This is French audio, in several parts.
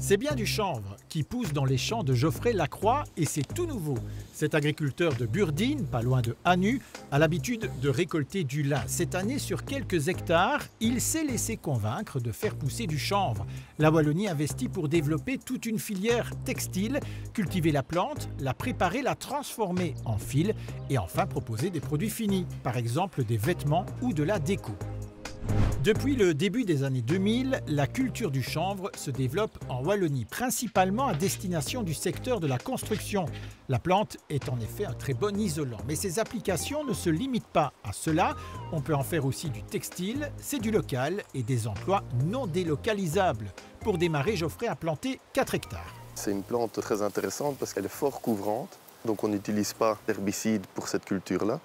C'est bien du chanvre qui pousse dans les champs de Geoffrey Lacroix et c'est tout nouveau. Cet agriculteur de Burdine, pas loin de Hanu, a l'habitude de récolter du lin. Cette année, sur quelques hectares, il s'est laissé convaincre de faire pousser du chanvre. La Wallonie investit pour développer toute une filière textile, cultiver la plante, la préparer, la transformer en fil et enfin proposer des produits finis, par exemple des vêtements ou de la déco. Depuis le début des années 2000, la culture du chanvre se développe en Wallonie, principalement à destination du secteur de la construction. La plante est en effet un très bon isolant, mais ses applications ne se limitent pas à cela. On peut en faire aussi du textile, c'est du local et des emplois non délocalisables. Pour démarrer, Geoffrey a planté 4 hectares. C'est une plante très intéressante parce qu'elle est fort couvrante, donc on n'utilise pas d'herbicides pour cette culture-là.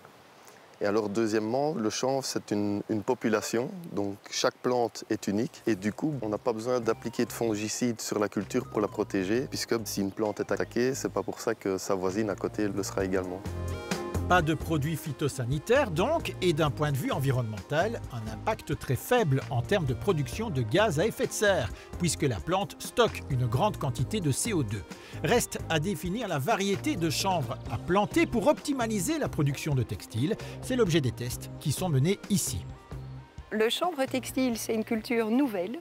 Et alors deuxièmement, le chanvre c'est une population, donc chaque plante est unique et du coup on n'a pas besoin d'appliquer de fongicides sur la culture pour la protéger puisque si une plante est attaquée, c'est pas pour ça que sa voisine à côté le sera également. Pas de produits phytosanitaires donc, et d'un point de vue environnemental, un impact très faible en termes de production de gaz à effet de serre, puisque la plante stocke une grande quantité de CO2. Reste à définir la variété de chanvre à planter pour optimaliser la production de textiles. C'est l'objet des tests qui sont menés ici. Le chanvre textile, c'est une culture nouvelle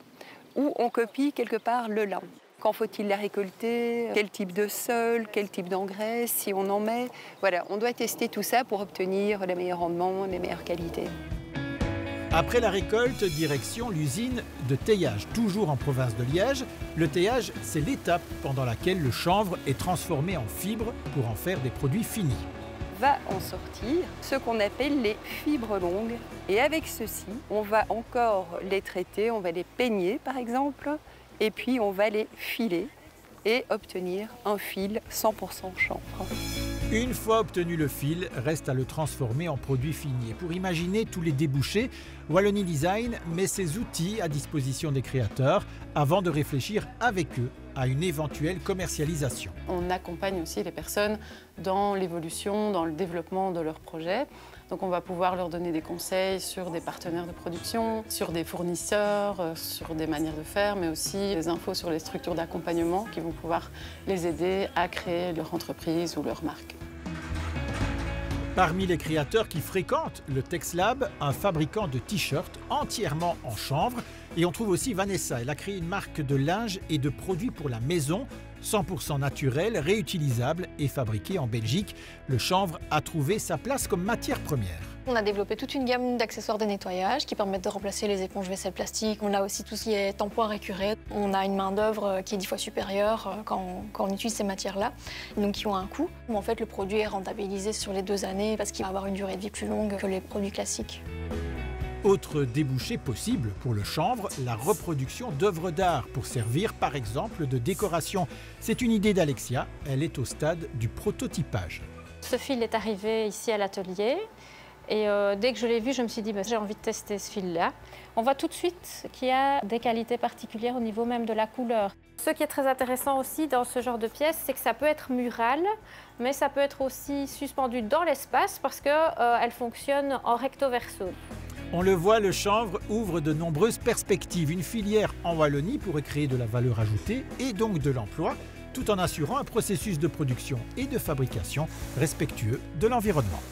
où on copie quelque part le lin. Quand faut-il la récolter? Quel type de sol? Quel type d'engrais? Si on en met? Voilà, on doit tester tout ça pour obtenir les meilleurs rendements, les meilleures qualités. Après la récolte, direction l'usine de teillage, toujours en province de Liège. Le teillage, c'est l'étape pendant laquelle le chanvre est transformé en fibres pour en faire des produits finis. Va en sortir ce qu'on appelle les fibres longues. Et avec ceci, on va encore les traiter, on va les peigner par exemple, et puis on va les filer et obtenir un fil 100% chanvre. Une fois obtenu le fil, reste à le transformer en produit fini. Et pour imaginer tous les débouchés, Wallonie Design met ses outils à disposition des créateurs avant de réfléchir avec eux à une éventuelle commercialisation. On accompagne aussi les personnes dans l'évolution, dans le développement de leurs projets. Donc on va pouvoir leur donner des conseils sur des partenaires de production, sur des fournisseurs, sur des manières de faire, mais aussi des infos sur les structures d'accompagnement qui vont pouvoir les aider à créer leur entreprise ou leur marque. Parmi les créateurs qui fréquentent le TexLab, un fabricant de t-shirts entièrement en chanvre. Et on trouve aussi Vanessa. Elle a créé une marque de linge et de produits pour la maison, 100% naturel, réutilisable et fabriqué en Belgique. Le chanvre a trouvé sa place comme matière première. On a développé toute une gamme d'accessoires de nettoyage qui permettent de remplacer les éponges vaisselle plastique. On a aussi tout ce qui est tampons récurés. On a une main-d'œuvre qui est 10 fois supérieure quand on utilise ces matières-là, donc qui ont un coût. En fait, le produit est rentabilisé sur les 2 années parce qu'il va avoir une durée de vie plus longue que les produits classiques. Autre débouché possible pour le chanvre, la reproduction d'œuvres d'art pour servir par exemple de décoration. C'est une idée d'Alexia, elle est au stade du prototypage. Ce fil est arrivé ici à l'atelier et dès que je l'ai vu, je me suis dit j'ai envie de tester ce fil-là. On voit tout de suite qu'il y a des qualités particulières au niveau même de la couleur. Ce qui est très intéressant aussi dans ce genre de pièce, c'est que ça peut être mural, mais ça peut être aussi suspendu dans l'espace parce qu'elle fonctionne en recto-verso. On le voit, le chanvre ouvre de nombreuses perspectives. Une filière en Wallonie pourrait créer de la valeur ajoutée et donc de l'emploi, tout en assurant un processus de production et de fabrication respectueux de l'environnement.